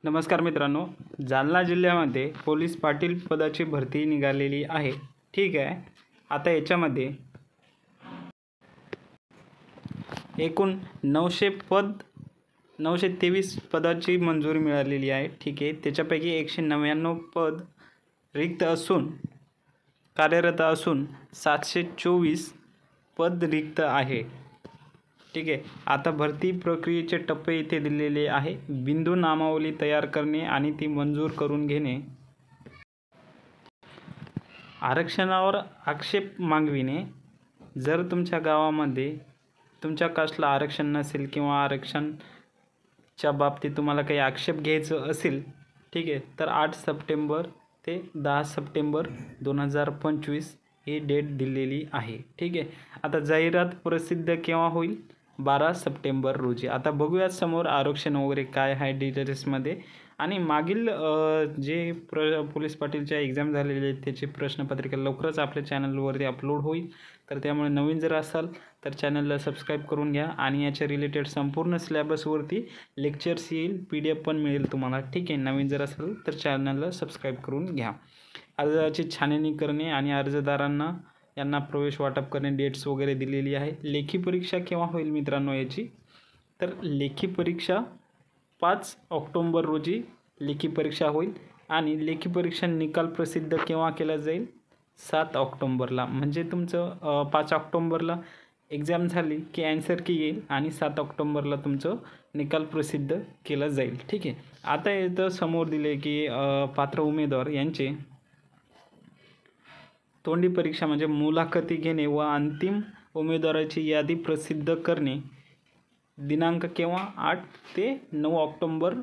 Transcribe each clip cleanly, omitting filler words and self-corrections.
नमस्कार मित्रांनो, जालना जिल्ह्यामध्ये पोलीस पाटील पदाची भरती निघालेली आहे. ठीक आहे. आता याच्यामध्ये एकूण 923 पदाची मंजुरी मिळालेली आहे. ठीक आहे. त्याच्यापैकी 199 पद रिक्त असून कार्यरत असून 724 पद रिक्त आहे. ठीक आहे. आता भरती प्रक्रियेचे टप्पे इथे दिलेले आहे. बिंदू नामावली तयार करणे आणि ती मंजूर करून घेणे, आरक्षणावर आक्षेप मागविणे. जर तुमच्या गावामध्ये तुमच्या कास्टला आरक्षण नसेल किंवा आरक्षणच्या बाबतीत तुम्हाला काही आक्षेप घ्यायचं असेल, ठीक आहे, तर 8 सप्टेंबर ते 10 सप्टेंबर 2025 ही डेट दिलेली आहे. ठीक आहे. आता जाहिरात प्रसिद्ध केव्हा होईल? 12 सप्टेंबर रोजी. आता बघूयात समोर आरक्षण वगैरे काय आहे डिटेल्समध्ये. आणि मागील जे पोलीस पाटीलच्या एक्झाम झालेले आहेत त्याची प्रश्नपत्रिका लवकरच आपल्या चॅनलवरती अपलोड होईल. तर त्यामुळे नवीन जर असाल तर चॅनलला सबस्क्राईब करून घ्या आणि याच्या रिलेटेड संपूर्ण सिलेबसवरती लेक्चर्स येईल, PDF पण मिळेल तुम्हाला. ठीक आहे. नवीन जर असाल तर चॅनलला सबस्क्राईब करून घ्या. अर्जाची छाननी करणे आणि अर्जदारांना यांना प्रवेश वाटप करणे, डेट्स वगैरे दिलेली आहे. लेखी परीक्षा केव्हा होईल मित्रांनो याची? तर लेखी परीक्षा 5 ऑक्टोंबर रोजी लेखी परीक्षा होईल आणि लेखी परीक्षा निकाल प्रसिद्ध केव्हा केला जाईल? 7 ऑक्टोंबरला. म्हणजे तुमचं 5 ऑक्टोंबरला एक्झाम झाली की ॲन्सर की येईल आणि 7 ऑक्टोंबरला तुमचं निकाल प्रसिद्ध केला जाईल. ठीक आहे. आता इथं समोर दिले की पात्र उमेदवार यांचे तोंडी परीक्षा म्हणजे मुलाखती घेणे व अंतिम उमेदवाराची यादी प्रसिद्ध करणे दिनांक केव्हा? 8 ते 9 ऑक्टोंबर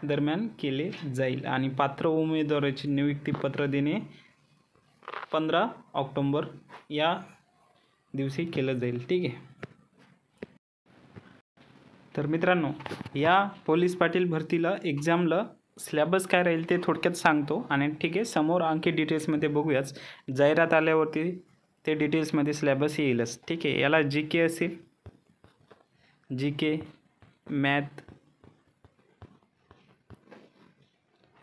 दरम्यान केले जाईल आणि पात्र उमेदवाराची नियुक्तीपत्र देणे 15 ऑक्टोंबर या दिवशी केलं जाईल. ठीक आहे. तर मित्रांनो, या पोलीस पाटील भरतीला एक्झामला सिलेबस काय राहील ते थोडक्यात सांगतो आणि ठीक आहे, समोर आणखी डिटेल्समध्ये बघूयाच. जाहिरात आल्यावरती ते डिटेल्समध्ये सिलेबस येईलच. ठीक आहे. याला GK असेल, GK, मॅथ,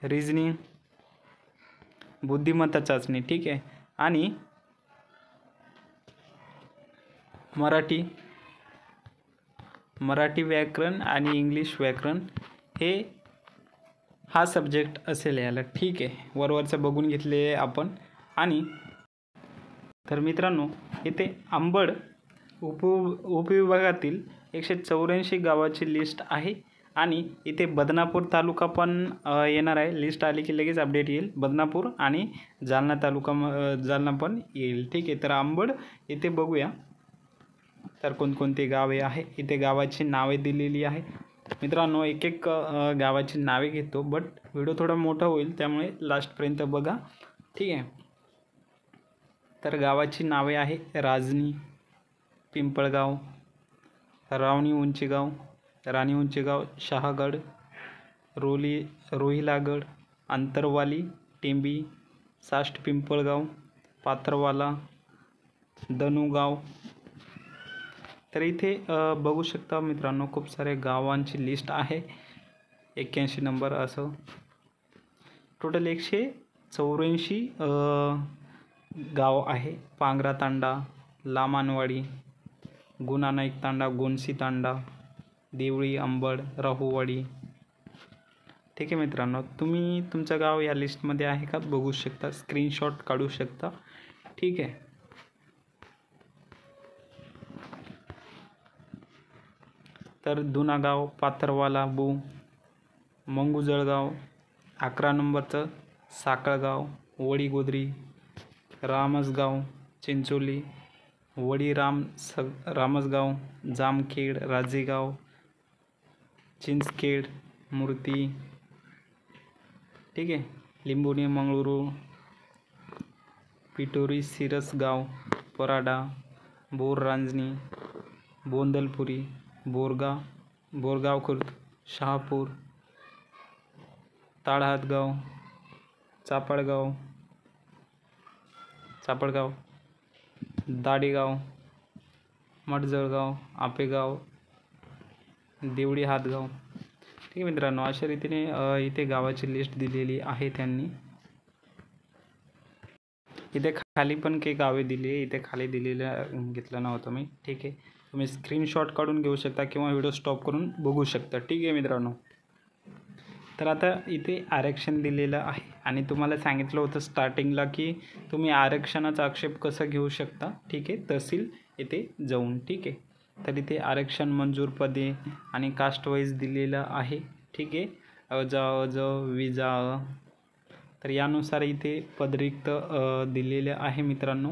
रिझनिंग, बुद्धिमत्ता चाचणी. ठीक आहे. आणि मराठी व्याकरण आणि इंग्लिश व्याकरण हा सब्जेक्ट असेल याला. ठीक आहे. वरवरचं बघून घेतले आपण. आणि तर मित्रांनो, इथे अंबड उपविभागातील 184 गावाची लिस्ट आहे आणि इथे बदनापूर तालुका पण येणार आहे. लिस्ट आली की लगेच अपडेट येईल. बदनापूर आणि जालना जालना पण येईल. ठीक आहे. तर अंबड इथे बघूया तर कोणकोणते गावे आहे. इथे गावाची नावे दिलेली आहे. मित्रांनो, एक एक गावाची नावे घेतो, बट व्हिडिओ थोडा मोठा होईल त्यामुळे लास्टपर्यंत बघा. ठीक आहे. तर गावाची नावे आहे राजनी, पिंपळगाव, राणी उंचेगाव, शहागड, रोहिलागड, अंतरवाली, टेंबी, साष्ट पिंपळगाव, पाथरवाला, धनुगाव. तर इथे बघू शकता मित्रांनो, खूप सारे गावांची लिस्ट आहे. 81 नंबर असं टोटल 184 गाव आहे. पांगरा तांडा, लामानवाडी, गुणानाईक तांडा, गोनसी तांडा, देवळी, अंबड, राहुवाडी. ठीक आहे मित्रांनो, तुम्ही तुमचं गाव या लिस्टमध्ये आहे का बघू शकता, स्क्रीनशॉट काढू शकता. ठीक आहे. तर दुनागाव, पाथरवाला, मंगू जळगाव, 11 नंबरचं साकळगाव, वडी गोद्री, रामसगाव, चिंचोली, वडी रामसगाव, जामखेड, राजेगाव, चिंचखेड, मूर्ती. ठीक आहे. लिंबोणी, मंगळुरू, पिटोरी, सिरसगाव, पराडा, बोररांजणी, बोंदलपुरी, बोरगाव खुर्द, शहापूर, ताडहातगाव, चापडगाव, दाडेगाव, मठजळगाव, आपेगाव, देवडी हातगाव. ठीक आहे मित्रांनो, अशा रीतीने इथे गावाची लिस्ट दिलेली आहे त्यांनी. इथे खाली पण काही गावे दिली आहे, इथे खाली दिलेलं घेतलं नव्हतं मी. ठीक आहे, तुम्ही स्क्रीनशॉट काढून घेऊ शकता किंवा व्हिडिओ स्टॉप करून बघू शकता. ठीक आहे मित्रांनो, तर आता इथे आरक्षण दिलेलं आहे आणि तुम्हाला सांगितलं होतं स्टार्टिंगला की तुम्ही आरक्षणाचा आक्षेप कसं घेऊ शकता. ठीक आहे, तहसील येथे जाऊन. ठीक आहे, तर इथे आरक्षण मंजूर पदे आणि कास्ट वाईज दिलेलं आहे. ठीक आहे, अ विजा तर यानुसार इथे पदरिक्त दिलेले आहे मित्रांनो.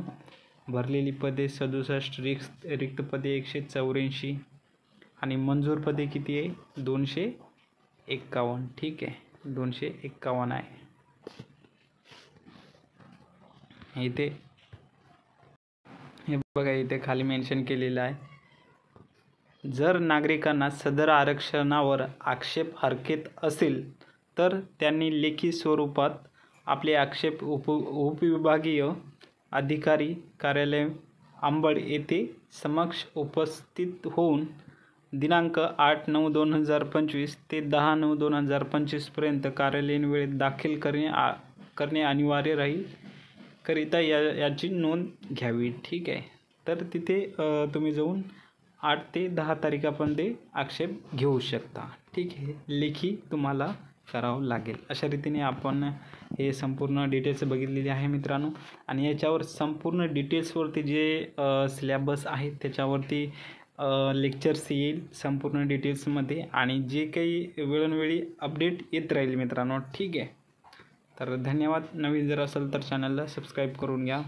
भरलेली पदे 67, रिक्त पदे 184 आणि मंजूर पदे किती आहे 251. ठीक आहे, 251 आहे. इथे हे बघा, इथे खाली मेन्शन केलेलं आहे, जर नागरिकांना सदर आरक्षणावर आक्षेप हरकत असेल तर त्यांनी लेखी स्वरूपात आपले आक्षेप उपविभागीय अधिकारी कार्यालय अंबड येथे समक्ष उपस्थित होऊन दिनांक 8/9/2025 ते 10/9/2025 पर्यंत कार्यालयीन वेळेत दाखल करणे अनिवार्य राहील करिता याची नोंद घ्यावी. ठीक आहे, तर तिथे तुम्ही जाऊन 8 ते 10 तारखेपर्यंत आक्षेप घेऊ शकता. ठीक आहे, लेखी तुम्हाला करावं लागेल. अशा रीतीने आपण हे संपूर्ण डिटेल्स बघितलेली आहे मित्रांनो. आणि याच्यावर संपूर्ण डिटेल्सवरती जे सिलेबस आहे त्याच्यावरती लेक्चर्स येईल संपूर्ण डिटेल्समध्ये आणि जे काही वेळोवेळी अपडेट येत राहील मित्रांनो. ठीक आहे, तर धन्यवाद. नवीन जर असेल तर चॅनलला सबस्क्राईब करून घ्या.